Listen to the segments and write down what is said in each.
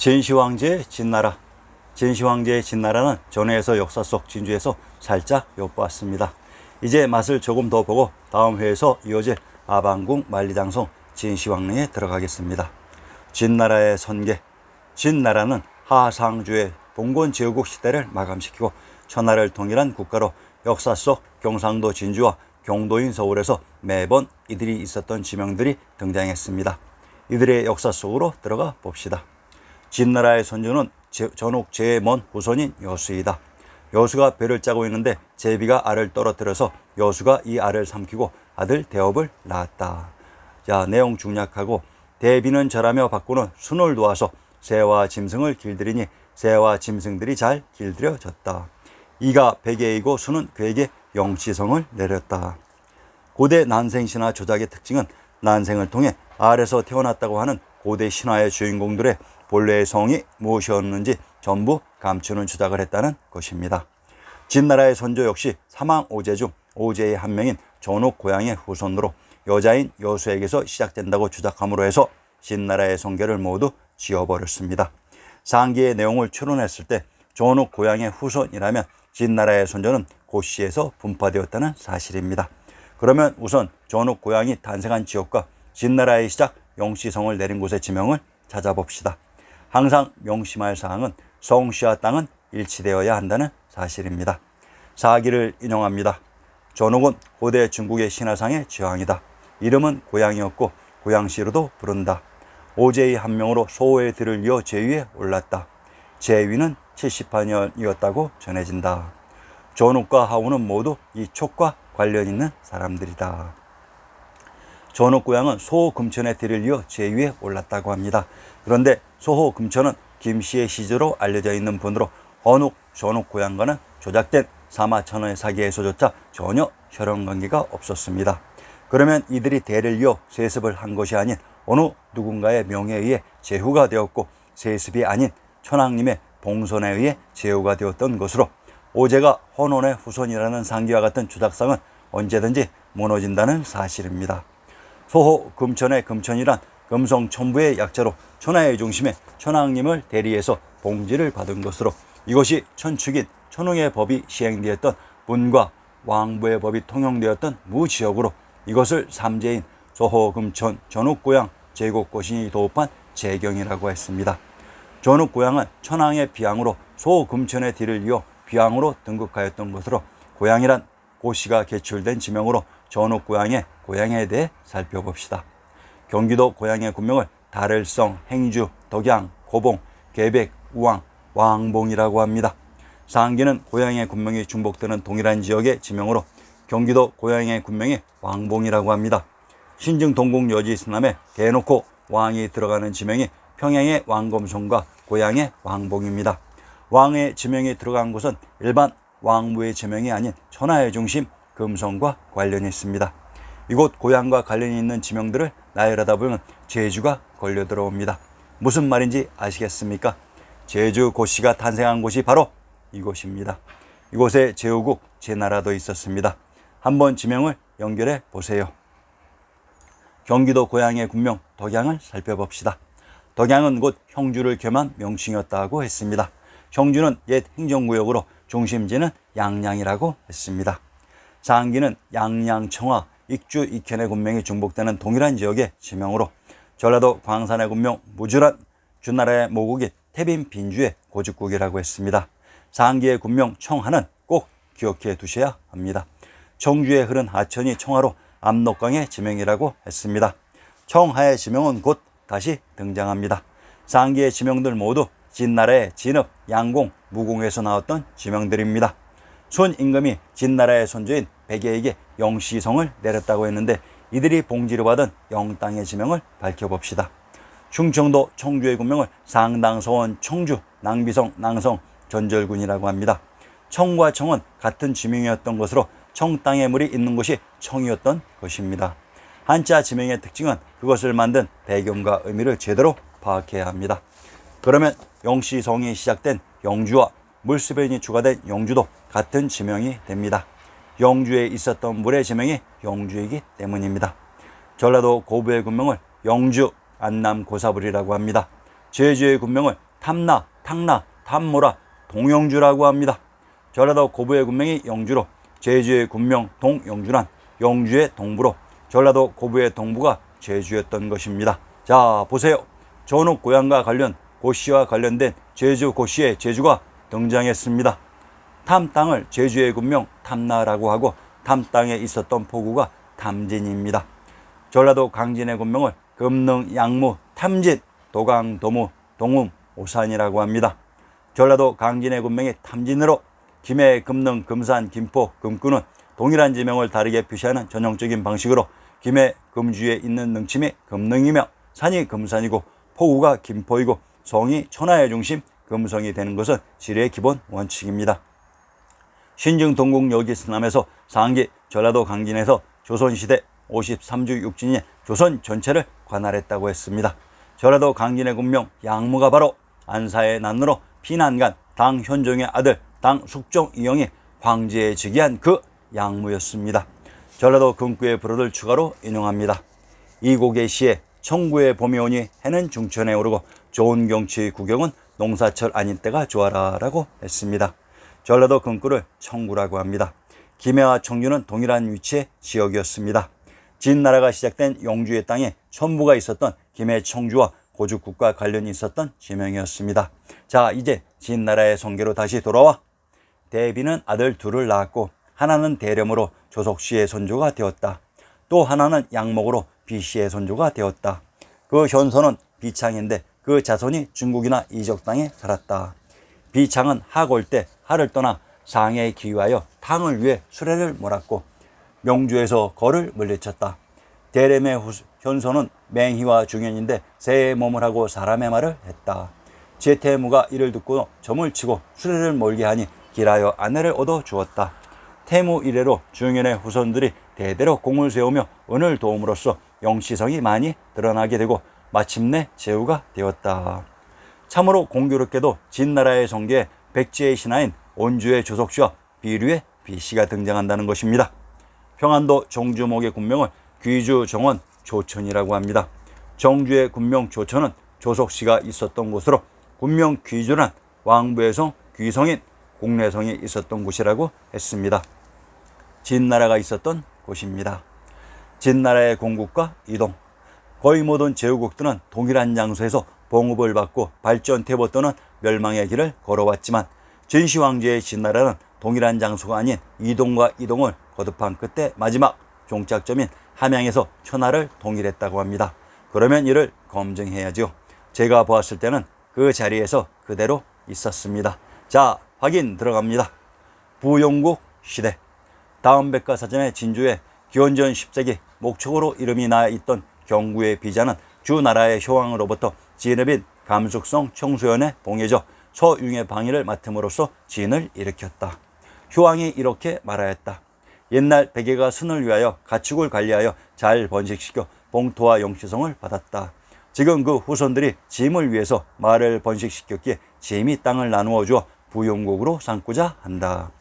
진시황제의 진나라. 진시황제의 진나라는 전회에서 역사 속 진주에서 살짝 엿보았습니다. 이제 맛을 조금 더 보고 다음 회에서 이어질 아방궁 만리장성 진시황릉에 들어가겠습니다. 진나라의 선계. 진나라는 하상주의 봉건 제후국 시대를 마감시키고 천하를 통일한 국가로 역사 속 경상도 진주와 경도인 서울에서 매번 이들이 있었던 지명들이 등장했습니다. 이들의 역사 속으로 들어가 봅시다. 진나라의 선조는 전옥 제의 먼 후손인 여수이다. 여수가 배를 짜고 있는데 제비가 알을 떨어뜨려서 여수가 이 알을 삼키고 아들 대업을 낳았다. 자, 내용 중략하고 대비는 절하며 바꾸는 순을 도와서 새와 짐승을 길들이니 새와 짐승들이 잘 길들여졌다. 이가 백예이고 수는 그에게 영치성을 내렸다. 고대 난생신화 조작의 특징은 난생을 통해 알에서 태어났다고 하는 고대 신화의 주인공들의 본래의 성이 무엇이었는지 전부 감추는 조작을 했다는 것입니다. 진나라의 선조 역시 사망 오제 중 오제의 한 명인 전옥 고향의 후손으로 여자인 여수에게서 시작된다고 주장함으로 해서 진나라의 성계를 모두 지워버렸습니다. 상기의 내용을 추론했을 때 전옥 고향의 후손이라면 진나라의 선조는 고시에서 분파되었다는 사실입니다. 그러면 우선 전옥 고향이 탄생한 지역과 진나라의 시작 영시성을 내린 곳의 지명을 찾아봅시다. 항상 명심할 사항은 성씨와 땅은 일치되어야 한다는 사실입니다. 사기를 인용합니다. 전옥은 고대 중국의 신화상의 제왕이다. 이름은 고양이였고 고양시로도 부른다. 오제의 한 명으로 소호의 들을 이어 제위에 올랐다. 제위는 70한년이었다고 전해진다. 전옥과 하우는 모두 이 촉과 관련 있는 사람들이다. 전옥 고향은 소호 금천의 들을 이어 제위에 올랐다고 합니다. 그런데 소호 금천은 김씨의 시조로 알려져 있는 분으로 어느 전옥 고향과는 조작된 사마천의 사기에서조차 전혀 혈연관계가 없었습니다. 그러면 이들이 대를 이어 세습을 한 것이 아닌 어느 누군가의 명에 의해 제후가 되었고 세습이 아닌 천황님의 봉선에 의해 제후가 되었던 것으로 오제가 헌원의 후손이라는 상기와 같은 주작상은 언제든지 무너진다는 사실입니다. 소호 금천의 금천이란 금성천부의 약자로 천하의 중심에 천황님을 대리해서 봉지를 받은 것으로 이것이 천축인 천웅의 법이 시행되었던 문과 왕부의 법이 통용되었던 무지역으로 이것을 삼재인 소호 금천 전옥고향 제국고신이 도읍한 제경이라고 했습니다. 전옥고향은 천황의 비양으로 소호 금천의 뒤를 이어 비양으로 등극하였던 것으로 고향이란 고시가 개출된 지명으로 전옥고향의 고향에 대해 살펴봅시다. 경기도 고향의 군명을 다를성, 행주, 덕양, 고봉, 계백, 우왕, 왕봉이라고 합니다. 상기는 고향의 군명이 중복되는 동일한 지역의 지명으로 경기도 고향의 군명이 왕봉이라고 합니다. 신증 동국 여지 수남에 대놓고 왕이 들어가는 지명이 평양의 왕검성과 고향의 왕봉입니다. 왕의 지명이 들어간 곳은 일반 왕부의 지명이 아닌 천하의 중심 금성과 관련이 있습니다. 이곳 고향과 관련이 있는 지명들을 나열하다 보면 제주가 걸려 들어옵니다. 무슨 말인지 아시겠습니까? 제주 고시가 탄생한 곳이 바로 이곳입니다. 이곳에 제후국 제나라도 있었습니다. 한번 지명을 연결해 보세요. 경기도 고향의 군명 덕양을 살펴봅시다. 덕양은 곧 형주를 겸한 명칭이었다고 했습니다. 형주는 옛 행정구역으로 중심지는 양양이라고 했습니다. 상기는 양양, 청화, 익주, 익현의 군명이 중복되는 동일한 지역의 지명으로 전라도 광산의 군명 무주란 주나라의 모국인 태빈 빈주의 고죽국이라고 했습니다. 상기의 군명 청하는 꼭 기억해 두셔야 합니다. 청주에 흐른 하천이 청하로 압록강의 지명이라고 했습니다. 청하의 지명은 곧 다시 등장합니다. 상기의 지명들 모두 진나라의 진읍, 양공, 무공에서 나왔던 지명들입니다. 순임금이 진나라의 선조인 백예에게 영시성을 내렸다고 했는데 이들이 봉지를 받은 영땅의 지명을 밝혀봅시다. 충청도 청주의 군명을 상당, 서원, 청주, 낭비성, 낭성, 전절군이라고 합니다. 청과 청은 같은 지명이었던 것으로 청 땅에 물이 있는 곳이 청이었던 것입니다. 한자 지명의 특징은 그것을 만든 배경과 의미를 제대로 파악해야 합니다. 그러면 영시성이 시작된 영주와 물수변이 추가된 영주도 같은 지명이 됩니다. 영주에 있었던 물의 지명이 영주이기 때문입니다. 전라도 고부의 군명을 영주, 안남, 고사불이라고 합니다. 제주의 군명을 탐나, 탕나, 탐모라, 동영주라고 합니다. 전라도 고부의 군명이 영주로 제주의 군명 동영주란 영주의 동부로 전라도 고부의 동부가 제주였던 것입니다. 자, 보세요. 전후 고향과 관련 고씨와 관련된 제주 고씨의 제주가 등장했습니다. 탐 땅을 제주의 군명 탐나라고 하고 탐 땅에 있었던 포구가 탐진입니다. 전라도 강진의 군명을 금능, 양무, 탐진, 도강, 도무, 동움, 오산이라고 합니다. 전라도 강진의 군명이 탐진으로 김해, 금능, 금산, 김포, 금구는 동일한 지명을 다르게 표시하는 전형적인 방식으로 김해, 금주에 있는 능침이 금능이며 산이 금산이고 포구가 김포이고 성이 천하의 중심 금성이 되는 것은 지리의 기본 원칙입니다. 신증 동국 여기스남에서 상기 전라도 강진에서 조선시대 53주 육진이 조선 전체를 관할했다고 했습니다. 전라도 강진의 군명 양무가 바로 안사의 난로로 피난간 당 현종의 아들 당 숙종 이영이 황제에 즉위한 그 양무였습니다. 전라도 금구의 불어를 추가로 인용합니다. 이곡의 시에 청구의 봄이 오니 해는 중천에 오르고 좋은 경치 구경은 농사철 아닌 때가 좋아라 라고 했습니다. 전라도 금구를 청구라고 합니다. 김해와 청주는 동일한 위치의 지역이었습니다. 진나라가 시작된 영주의 땅에 천부가 있었던 김해 청주와 고죽국과 관련이 있었던 지명이었습니다. 자, 이제 진나라의 성계로 다시 돌아와 대비는 아들 둘을 낳았고 하나는 대렴으로 조석씨의 선조가 되었다. 또 하나는 양목으로 비씨의 선조가 되었다. 그 현선은 비창인데 그 자손이 중국이나 이적 땅에 살았다. 비창은 하골 때 하를 떠나 상해에 기위하여 탕을 위해 수레를 몰았고 명주에서 거를 물리쳤다. 대렴의 현선은 맹희와 중현인데 새의 몸을 하고 사람의 말을 했다. 제태무가 이를 듣고 점을 치고 수레를 몰게 하니 길하여 아내를 얻어 주었다. 태무 이래로 중현의 후손들이 대대로 공을 세우며 은을 도움으로써 영시성이 많이 드러나게 되고 마침내 제후가 되었다. 참으로 공교롭게도 진나라의 성계에 백제의 신하인 온주의 조석씨와 비류의 비씨가 등장한다는 것입니다. 평안도 정주목의 군명을 귀주 정원 조천이라고 합니다. 정주의 군명 조천은 조석씨가 있었던 곳으로 군명 귀주란 왕부의 성 귀성인 공례성이 있었던 곳이라고 했습니다. 진나라가 있었던 곳입니다. 진나라의 공국과 이동. 거의 모든 제후국들은 동일한 장소에서 봉급을 받고 발전 퇴보 또는 멸망의 길을 걸어왔지만 진시황제의 진나라는 동일한 장소가 아닌 이동과 이동을 거듭한 끝에 마지막 종착점인 함양에서 천하를 통일했다고 합니다. 그러면 이를 검증해야죠. 제가 보았을 때는 그 자리에서 그대로 있었습니다. 자, 확인 들어갑니다. 부용국 시대. 다음 백과사전의 진주에 기원전 10세기 목촉으로 이름이 나 있던 경구의 비자는 주나라의 효왕으로부터 진읍인 감숙성 청소연에 봉해져 서융의 방위를 맡음으로써 진을 일으켰다. 효왕이 이렇게 말하였다. 옛날 백예가 순을 위하여 가축을 관리하여 잘 번식시켜 봉토와 영시성을 받았다. 지금 그 후손들이 짐을 위해서 말을 번식시켰기에 짐이 땅을 나누어 주어 부용국으로 삼고자 한다.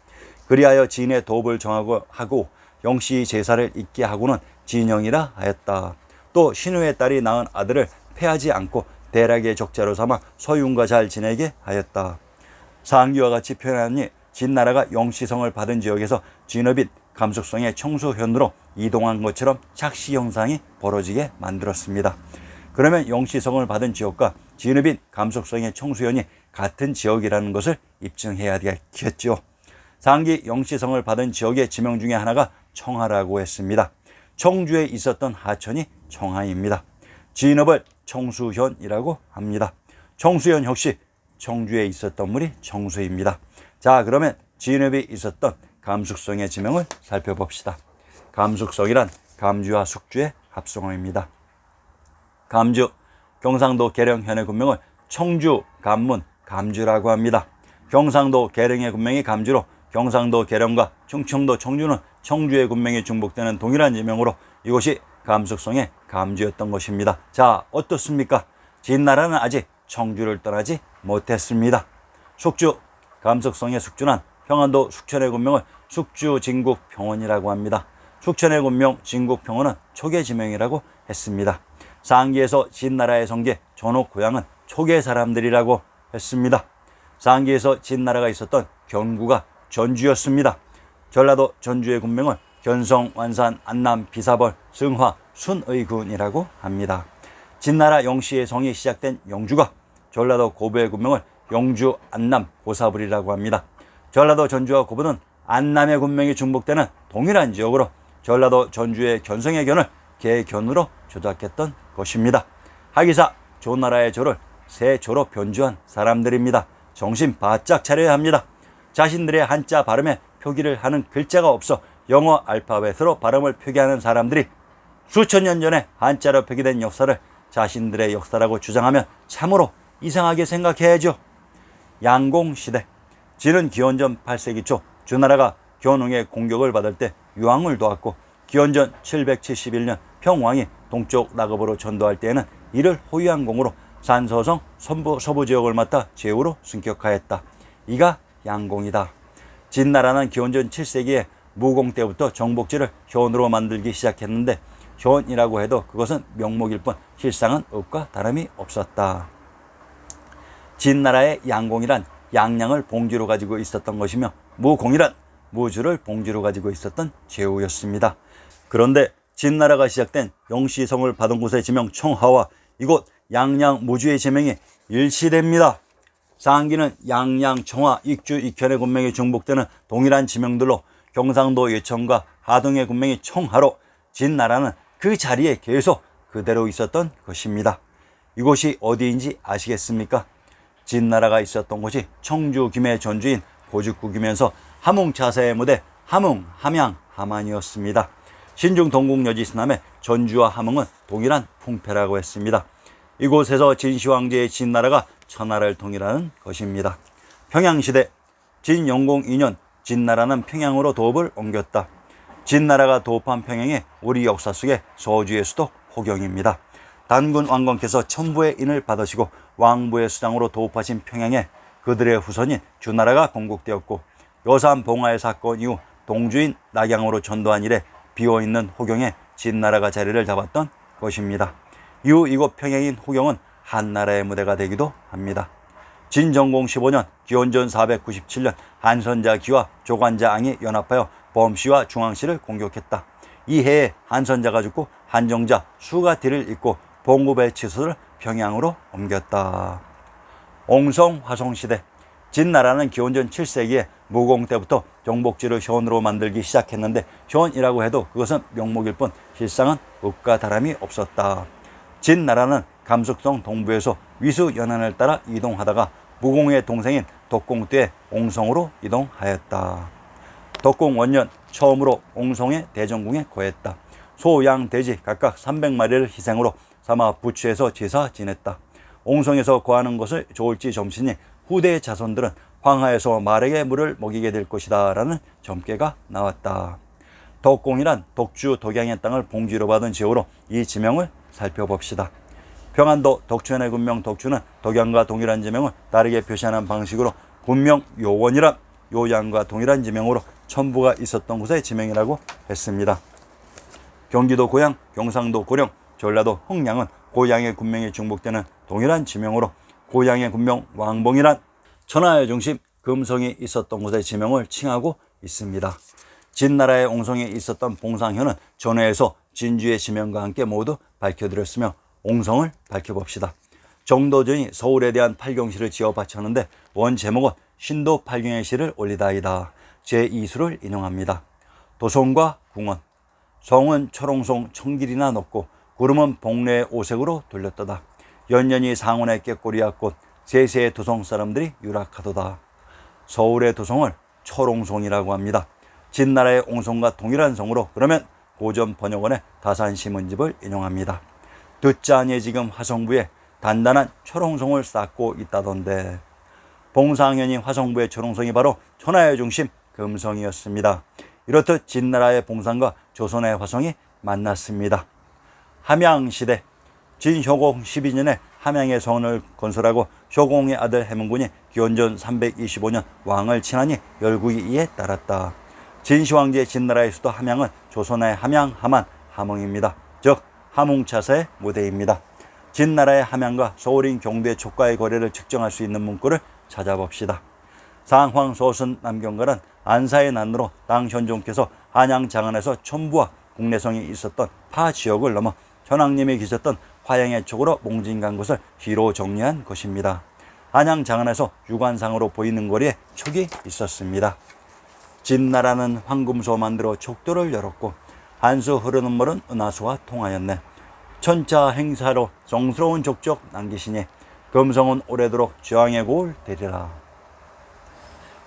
그리하여 진의 도읍을 정하고 하고 영시 제사를 잇게 하고는 진영이라 하였다. 또 신우의 딸이 낳은 아들을 패하지 않고 대략의 적자로 삼아 서윤과 잘 지내게 하였다. 상기와 같이 표현하니 진나라가 영시성을 받은 지역에서 진읍인 감숙성의 청수현으로 이동한 것처럼 착시 현상이 벌어지게 만들었습니다. 그러면 영시성을 받은 지역과 진읍인 감숙성의 청수현이 같은 지역이라는 것을 입증해야 되겠죠. 상기 영시성을 받은 지역의 지명 중에 하나가 청하라고 했습니다. 청주에 있었던 하천이 청하입니다. 진읍을 청수현이라고 합니다. 청수현 역시 청주에 있었던 물이 청수입니다. 자, 그러면 진읍이 있었던 감숙성의 지명을 살펴봅시다. 감숙성이란 감주와 숙주의 합성어입니다. 감주, 경상도 계령현의 군명을 청주, 감문, 감주라고 합니다. 경상도 계령의 군명이 감주로 경상도 계령과 충청도 청주는 청주의 군명이 중복되는 동일한 지명으로 이곳이 감숙성의 감주였던 것입니다. 자, 어떻습니까? 진나라는 아직 청주를 떠나지 못했습니다. 숙주, 감숙성의 숙주는 평안도 숙천의 군명을 숙주 진국 평원이라고 합니다. 숙천의 군명 진국 평원은 초계 지명이라고 했습니다. 상기에서 진나라의 성계 전옥 고향은 초계 사람들이라고 했습니다. 상기에서 진나라가 있었던 경구가 전주였습니다. 전라도 전주의 군명을 견성, 완산, 안남, 비사벌, 승화, 순의 군이라고 합니다. 진나라 영시의 성이 시작된 영주가 전라도 고부의 군명을 영주, 안남, 고사불이라고 합니다. 전라도 전주와 고부는 안남의 군명이 중복되는 동일한 지역으로 전라도 전주의 견성의 견을 개견으로 조작했던 것입니다. 하기사 조나라의 조를 새 조로 변주한 사람들입니다. 정신 바짝 차려야 합니다. 자신들의 한자 발음에 표기를 하는 글자가 없어 영어 알파벳으로 발음을 표기하는 사람들이 수천 년 전에 한자로 표기된 역사를 자신들의 역사라고 주장하면 참으로 이상하게 생각해야죠. 양공시대. 진은 기원전 8세기 초 주나라가 견웅의 공격을 받을 때 유황을 도왔고, 기원전 771년 평왕이 동쪽 낙읍으로 전도할 때에는 이를 호위한 공으로 산서성 서부 지역을 맡아 제후로 승격하였다. 이가 양공이다. 진나라는 기원전 7세기에 무공 때부터 정복지를 현으로 만들기 시작했는데, 현이라고 해도 그것은 명목일 뿐 실상은 읍과 다름이 없었다. 진나라의 양공이란 양양을 봉지로 가지고 있었던 것이며, 무공이란 무주를 봉지로 가지고 있었던 제후였습니다. 그런데 진나라가 시작된 영시성을 받은 곳의 지명 청하와 이곳 양양 무주의 지명이 일치됩니다. 상기는 양양, 청하, 익주, 익현의 군명이 중복되는 동일한 지명들로 경상도 예천과 하동의 군명이 청하로 진나라는 그 자리에 계속 그대로 있었던 것입니다. 이곳이 어디인지 아시겠습니까? 진나라가 있었던 곳이 청주 김해 전주인 고죽국이면서 함흥차사의 무대 함흥, 함양, 함안이었습니다. 신중 동국여지 서남의 전주와 함흥은 동일한 풍패라고 했습니다. 이곳에서 진시황제의 진나라가 천하를 통일하는 것입니다. 평양시대. 진영공 2년 진나라는 평양으로 도읍을 옮겼다. 진나라가 도읍한 평양에 우리 역사 속에 서주의 수도 호경입니다. 단군 왕건께서 천부의 인을 받으시고 왕부의 수장으로 도읍하신 평양에 그들의 후손인 주나라가 건국되었고, 여산 봉화의 사건 이후 동주인 낙양으로 전도한 이래 비어있는 호경에 진나라가 자리를 잡았던 것입니다. 이후 이곳 평양인 호경은 한나라의 무대가 되기도 합니다. 진정공 15년 기원전 497년 한선자 기와 조관자 앙이 연합하여 범씨와 중앙씨를 공격했다. 이 해에 한선자가 죽고 한정자 수가 뒤를 잇고 봉구배치소를 평양으로 옮겼다. 옹성 화성시대. 진나라는 기원전 7세기에 무공 때부터 정복지를 현으로 만들기 시작했는데, 현이라고 해도 그것은 명목일 뿐 실상은 읍과 다름이 없었다. 진나라는 감숙성 동부에서 위수 연안을 따라 이동하다가 무공의 동생인 덕공 때에 옹성으로 이동하였다. 덕공 원년 처음으로 옹성의 대전궁에 거했다. 소, 양, 돼지 각각 300마리를 희생으로 삼아 부추해서 제사 지냈다. 옹성에서 거하는 것을 좋을지 점시니 후대의 자손들은 황하에서 말에게 물을 먹이게 될 것이다 라는 점괘가 나왔다. 덕공이란 독주 덕양의 땅을 봉지로 받은 제후로 이 지명을 살펴봅시다. 평안도 덕천의 군명 덕주는 덕양과 동일한 지명을 다르게 표시하는 방식으로 군명 요원이란 요양과 동일한 지명으로 천부가 있었던 곳의 지명이라고 했습니다. 경기도 고양, 경상도 고령, 전라도 흥양은 고양의 군명이 중복되는 동일한 지명으로 고양의 군명 왕봉이란 천하의 중심 금성이 있었던 곳의 지명을 칭하고 있습니다. 진나라의 옹성에 있었던 봉상현은 전해에서 진주의 지명과 함께 모두 밝혀드렸으며, 옹성을 밝혀봅시다. 정도전이 서울에 대한 팔경시를 지어 바쳤는데 원 제목은 신도 팔경의 시를 올리다이다. 제2수를 인용합니다. 도성과 궁원. 성은 철옹송 청길이나 높고 구름은 복례의 오색으로 돌렸도다. 연년이 상원의 꾀꼬리야 꽃 세세의 도성 사람들이 유락하도다. 서울의 도성을 철옹송이라고 합니다. 진나라의 옹성과 동일한 성으로 그러면 고전 번역원의 다산시문집을 인용합니다. 듣자니 지금 화성부에 단단한 철옹성을 쌓고 있다던데, 봉상현이 화성부의 철옹성이 바로 천하의 중심 금성이었습니다. 이렇듯 진나라의 봉상과 조선의 화성이 만났습니다. 함양시대. 진효공 12년에 함양의 성을 건설하고 효공의 아들 해문군이 기원전 325년 왕을 친하니 열국이 이에 따랐다. 진시황제 진나라의 수도 함양은 조선의 함양, 함안, 함흥입니다. 즉 함흥차사의 무대입니다. 진나라의 함양과 소울인 경도의 촉과의 거리를 측정할 수 있는 문구를 찾아봅시다. 상황소순 남경갈은 안사의 난으로 당 현종께서 한양 장안에서 촌부와 국내성이 있었던 파 지역을 넘어 현왕님이 계셨던 화양의 촉으로 몽진간 곳을 뒤로 정리한 것입니다. 한양 장안에서 유관상으로 보이는 거리에 촉이 있었습니다. 진나라는 황금소 만들어 촉도를 열었고 한수 흐르는 물은 은하수와 통하였네. 천차 행사로 정스러운 족적 남기시니 금성은 오래도록 주왕의 고을 되리라.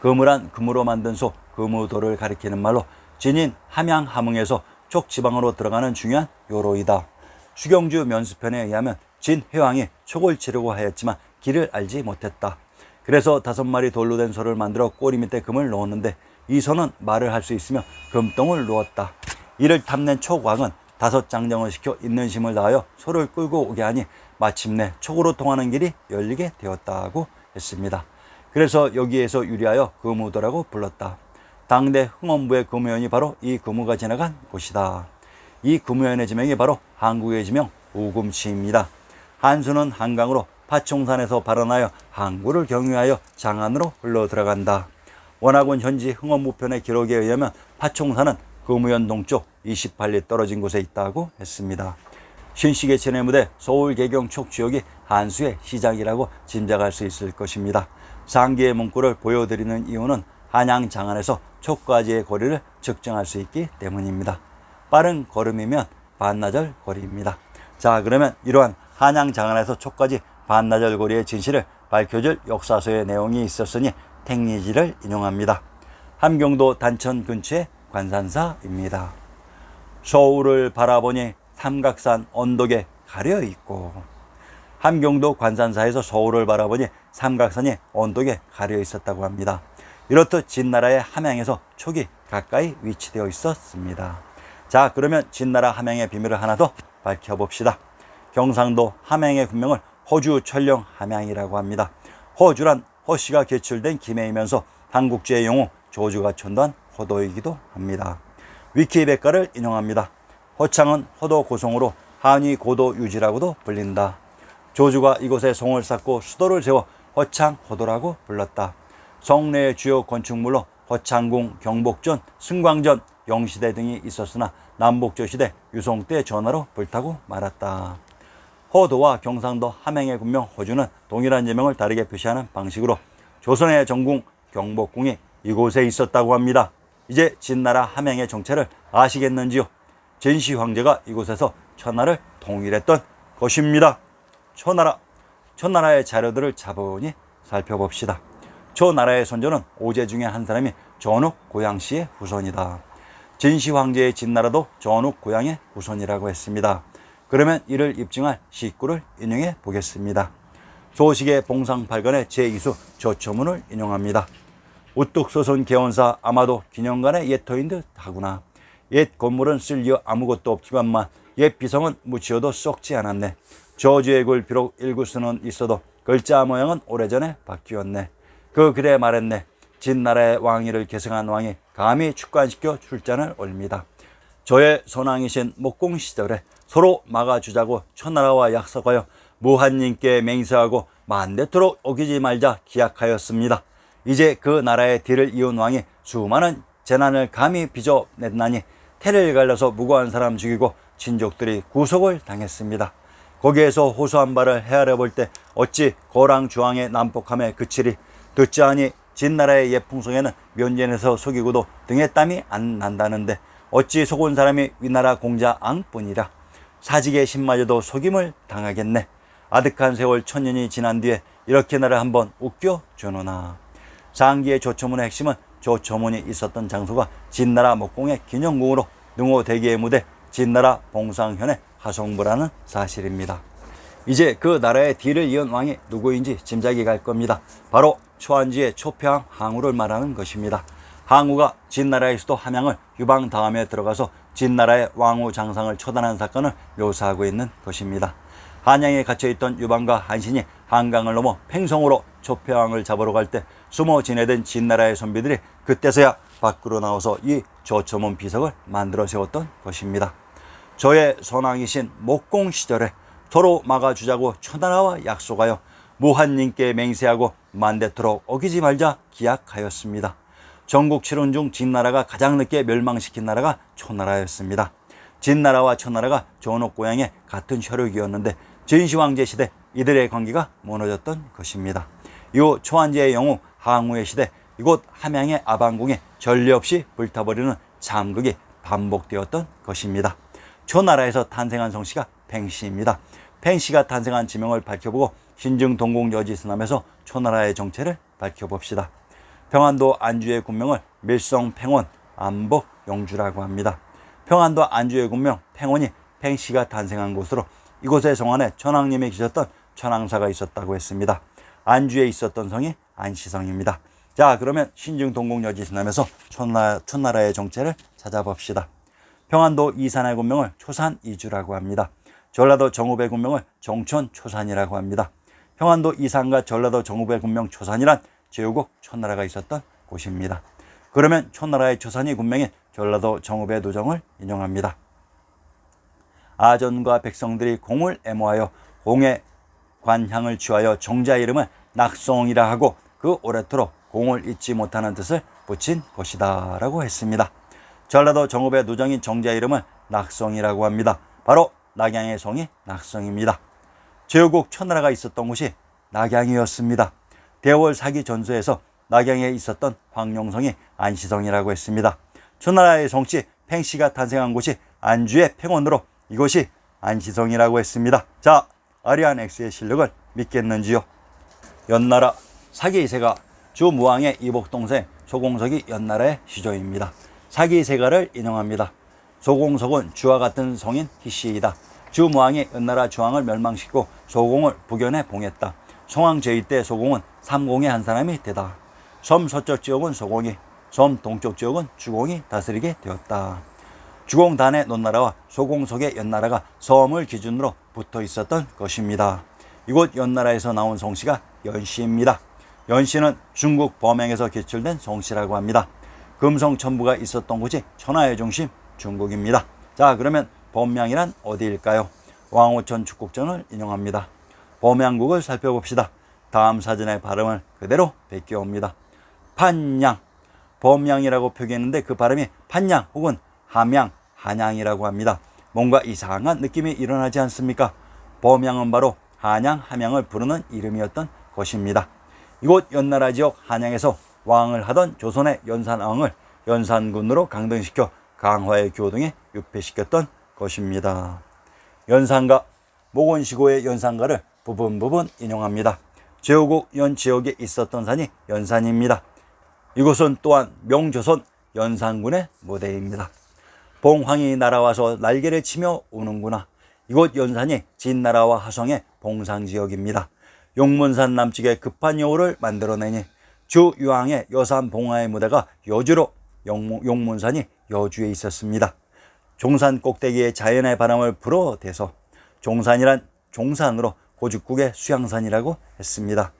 금을한 금으로 만든 소 금우도를 가리키는 말로 진인 함양 함흥에서 촉지방으로 들어가는 중요한 요로이다. 추경주 면수편에 의하면 진회왕이 촉을 치르고 하였지만 길을 알지 못했다. 그래서 5마리 돌로 된 소를 만들어 꼬리 밑에 금을 넣었는데 이 소는 말을 할 수 있으며 금덩을 놓았다. 이를 탐낸 촉왕은 5장정을 시켜 있는 힘을 다하여 소를 끌고 오게 하니 마침내 촉으로 통하는 길이 열리게 되었다고 했습니다. 그래서 여기에서 유리하여 금우도라고 불렀다. 당대 흥원부의 금우현이 바로 이 금우가 지나간 곳이다. 이 금우현의 지명이 바로 한국의 지명 우금치입니다. 한수는 한강으로 파총산에서 발원하여 항구를 경유하여 장안으로 흘러 들어간다. 원학원 현지 흥원부편의 기록에 의하면 파총산은 금우현 동쪽 28리 떨어진 곳에 있다고 했습니다. 신시계천의 무대 서울개경 촉지역이 한수의 시작이라고 짐작할 수 있을 것입니다. 상기의 문구를 보여드리는 이유는 한양 장안에서 촉까지의 거리를 측정할 수 있기 때문입니다. 빠른 걸음이면 반나절 거리입니다. 자, 그러면 이러한 한양 장안에서 촉까지 반나절 거리의 진실을 밝혀줄 역사서의 내용이 있었으니 택리지를 인용합니다. 함경도 단천 근처의 관산사입니다. 서울을 바라보니 삼각산 언덕에 가려 있고, 함경도 관산사에서 서울을 바라보니 삼각산이 언덕에 가려 있었다고 합니다. 이렇듯 진나라의 함양에서 촉이 가까이 위치되어 있었습니다. 자, 그러면 진나라 함양의 비밀을 하나 더 밝혀봅시다. 경상도 함양의 군명을 허주 천령 함양이라고 합니다. 허주란 허씨가 개출된 김해이면서 한국제의 용어 조주가 촌도한 허도이기도 합니다. 위키백과를 인용합니다. 허창은 허도 고성으로 한위 고도 유지라고도 불린다. 조주가 이곳에 성을 쌓고 수도를 세워 허창 허도라고 불렀다. 성내의 주요 건축물로 허창궁, 경복전, 승광전, 영시대 등이 있었으나 남북조 시대 유송 때 전하로 불타고 말았다. 허도와 경상도 함양의 군명 허주는 동일한 지명을 다르게 표시하는 방식으로 조선의 정궁 경복궁이 이곳에 있었다고 합니다. 이제 진나라 함양의 정체를 아시겠는지요? 진시 황제가 이곳에서 천하를 통일했던 것입니다. 초나라의 자료들을 차분히 살펴봅시다. 초나라의 선조는 오제 중에 한 사람이 전욱 고양씨의 후손이다. 진시 황제의 진나라도 전욱 고양의 후손이라고 했습니다. 그러면 이를 입증할 시구를 인용해 보겠습니다. 소식의 봉상팔관의 제2수 조초문을 인용합니다. 우뚝서선 개원사 아마도 기념관의 옛터인 듯 하구나. 옛 건물은 쓸 이유 아무것도 없지만만 옛 비성은 묻히어도 썩지 않았네. 저주의 글 비록 읽을 수는 있어도 글자 모양은 오래전에 바뀌었네. 그 글에 말했네. 진나라의 왕위를 계승한 왕이 감히 축관시켜 출잔을 올립니다. 저의 선왕이신 목공 시절에 서로 막아주자고 천하라와 약속하여 무한님께 맹세하고 만대토록 어기지 말자 기약하였습니다. 이제 그 나라의 뒤를 이은 왕이 수많은 재난을 감히 빚어냈나니 태를 갈라서 무고한 사람 죽이고 친족들이 구속을 당했습니다. 거기에서 호소한 바를 헤아려 볼 때 어찌 거랑 주왕의 난폭함에 그치리. 듣지 아니 진나라의 옛 풍속에는 면전에서 속이고도 등에 땀이 안 난다는데 어찌 속은 사람이 위나라 공자 앙뿐이라. 사직의 신마저도 속임을 당하겠네. 아득한 세월 천년이 지난 뒤에 이렇게 나를 한번 웃겨주노나. 상기의 조초문의 핵심은 조초문이 있었던 장소가 진나라 목공의 기념궁으로 능호대기의 무대 진나라 봉상현의 하성부라는 사실입니다. 이제 그 나라의 뒤를 이은 왕이 누구인지 짐작이 갈 겁니다. 바로 초안지의 초평 항우를 말하는 것입니다. 항우가 진나라의 수도 함양을 유방 다음에 들어가서 진나라의 왕후 장상을 처단한 사건을 묘사하고 있는 것입니다. 한양에 갇혀있던 유방과 한신이 한강을 넘어 팽성으로 초평을 잡으러 갈 때 숨어 지내던 진나라의 선비들이 그때서야 밖으로 나와서 이 조초문 비석을 만들어 세웠던 것입니다. 저의 선왕이신 목공 시절에 서로 막아주자고 초나라와 약속하여 무한님께 맹세하고 만대토록 어기지 말자 기약하였습니다. 전국 칠원 중 진나라가 가장 늦게 멸망시킨 나라가 초나라였습니다. 진나라와 초나라가 전옥고향의 같은 혈육이었는데 진시황제 시대 이들의 관계가 무너졌던 것입니다. 이후 초한제의 영후 항우의 시대 이곳 함양의 아방궁에 전례 없이 불타버리는 참극이 반복되었던 것입니다. 초나라에서 탄생한 성씨가 팽씨입니다. 팽씨가 탄생한 지명을 밝혀보고 신증 동국 여지스남에서 초나라의 정체를 밝혀봅시다. 평안도 안주의 군명을 밀성 팽원, 안복, 영주라고 합니다. 평안도 안주의 군명 팽원이 팽씨가 탄생한 곳으로 이곳의 성안에 천황님이 계셨던 천황사가 있었다고 했습니다. 안주에 있었던 성이 안시성입니다. 자, 그러면 신증 동국 여지스남에서 초나라의 정체를 찾아봅시다. 평안도 이산의 군명을 초산이주라고 합니다. 전라도 정읍의 군명을 정촌초산이라고 합니다. 평안도 이산과 전라도 정읍의 군명 초산이란 제후국 초나라가 있었던 곳입니다. 그러면 초나라의 초산이 군명인 전라도 정읍의 노정을 인용합니다. 아전과 백성들이 공을 애모하여 공의 관향을 취하여 정자 이름을 낙성이라 하고 그 오래도록 공을 잊지 못하는 뜻을 붙인 것이다 라고 했습니다. 전라도 정읍의 노정인 정자 이름을 낙성이라고 합니다. 바로 낙양의 성이 낙성입니다. 제후국 초나라가 있었던 곳이 낙양이었습니다. 대월 사기 전서에서 낙양에 있었던 황룡성이 안시성이라고 했습니다. 초나라의 성씨 팽씨가 탄생한 곳이 안주의 팽원으로 이곳이 안시성이라고 했습니다. 자, 아리안 X의 실력을 믿겠는지요? 연나라 사기 2세가 주무왕의 이복동생 소공석이 연나라의 시조입니다. 사기 2세가를 인용합니다. 소공석은 주와 같은 성인 희씨이다. 주무왕이 연나라 주왕을 멸망시키고 소공을 북연에 봉했다. 성왕 제위 때 소공은 삼공의 한 사람이 되다. 섬 서쪽 지역은 소공이, 섬 동쪽 지역은 주공이 다스리게 되었다. 주공단의 논나라와 소공석의 연나라가 섬을 기준으로 붙어 있었던 것입니다. 이곳 연나라에서 나온 성씨가 연씨입니다. 연씨는 중국 범행에서 개출된 성씨라고 합니다. 금성천부가 있었던 곳이 천하의 중심 중국입니다. 자, 그러면 범양이란 어디일까요? 왕호천 축국전을 인용합니다. 범양국을 살펴봅시다. 다음 사전의 발음을 그대로 베껴옵니다. 판양, 범양이라고 표기했는데 그 발음이 판양 혹은 함양, 한양이라고 합니다. 뭔가 이상한 느낌이 일어나지 않습니까? 범양은 바로 한양, 함양을 부르는 이름이었던 것입니다. 이곳 연나라 지역 한양에서 왕을 하던 조선의 연산왕을 연산군으로 강등시켜 강화의 교동에 유폐시켰던 것입니다. 연산가, 목원시고의 연산가를 부분 인용합니다. 제후국 연 지역에 있었던 산이 연산입니다. 이곳은 또한 명조선 연산군의 무대입니다. 봉황이 날아와서 날개를 치며 오는구나. 이곳 연산이 진나라와 하성의 봉상지역입니다. 용문산 남측에 급한 여우를 만들어내니 주유황의 여산 봉화의 무대가 여주로 용문산이 여주에 있었습니다. 종산 꼭대기에 자연의 바람을 불어대서 종산이란 종산으로 고죽국의 수양산이라고 했습니다.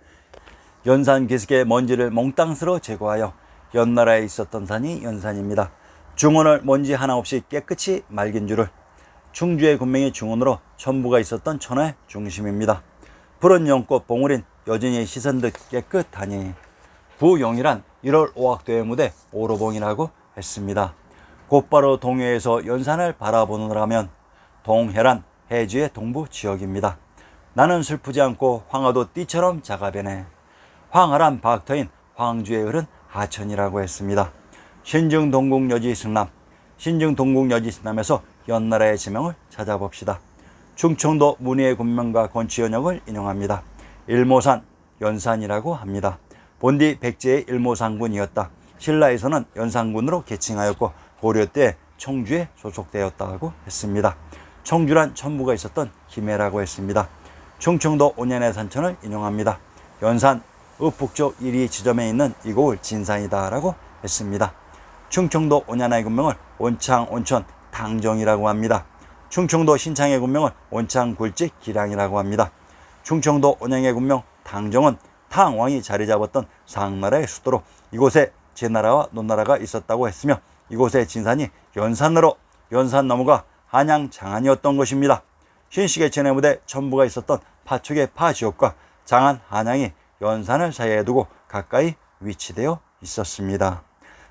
연산 기슭의 먼지를 몽땅 쓸어 제거하여 연나라에 있었던 산이 연산입니다. 중원을 먼지 하나 없이 깨끗이 맑은 줄을 충주의 군명이 중원으로 천부가 있었던 천하의 중심입니다. 푸른 연꽃 봉우린 여전히 시선듯 깨끗하니 부용이란 1월 5학도의 무대 오로봉이라고 했습니다. 곧바로 동해에서 연산을 바라보느라면 동해란 해주의 동부 지역입니다. 나는 슬프지 않고 황하도 띠처럼 작아변해. 황하란 박터인 황주에 흐른 하천이라고 했습니다. 신증 동국 여지승남, 신증 동국 여지승남에서 연나라의 지명을 찾아봅시다. 충청도 문의의 군명과 건취연역을 인용합니다. 일모산, 연산이라고 합니다. 본디 백제의 일모산군이었다. 신라에서는 연산군으로 계칭하였고 고려 때 청주에 소속되었다고 했습니다. 청주란 천부가 있었던 김해라고 했습니다. 충청도 온현의 산천을 인용합니다. 연산, 북쪽 1위 지점에 있는 이곳을 진산이다 라고 했습니다. 충청도 온현의 군명을 온창, 온천, 당정이라고 합니다. 충청도 신창의 군명을 온창, 굴직, 기량이라고 합니다. 충청도 온양의 군명 당정은 탕왕이 자리 잡았던 상나라의 수도로 이곳에 제나라와 논나라가 있었다고 했으며 이곳의 진산이 연산으로 연산 너머가 한양 장안이었던 것입니다. 신시계천의 무대 전부가 있었던 파축의 파지옥과 장안 한양이 연산을 사이에 두고 가까이 위치되어 있었습니다.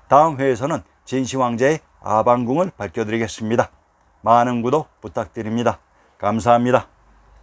다음 회에서는 진시황제의 아방궁을 밝혀드리겠습니다. 많은 구독 부탁드립니다. 감사합니다.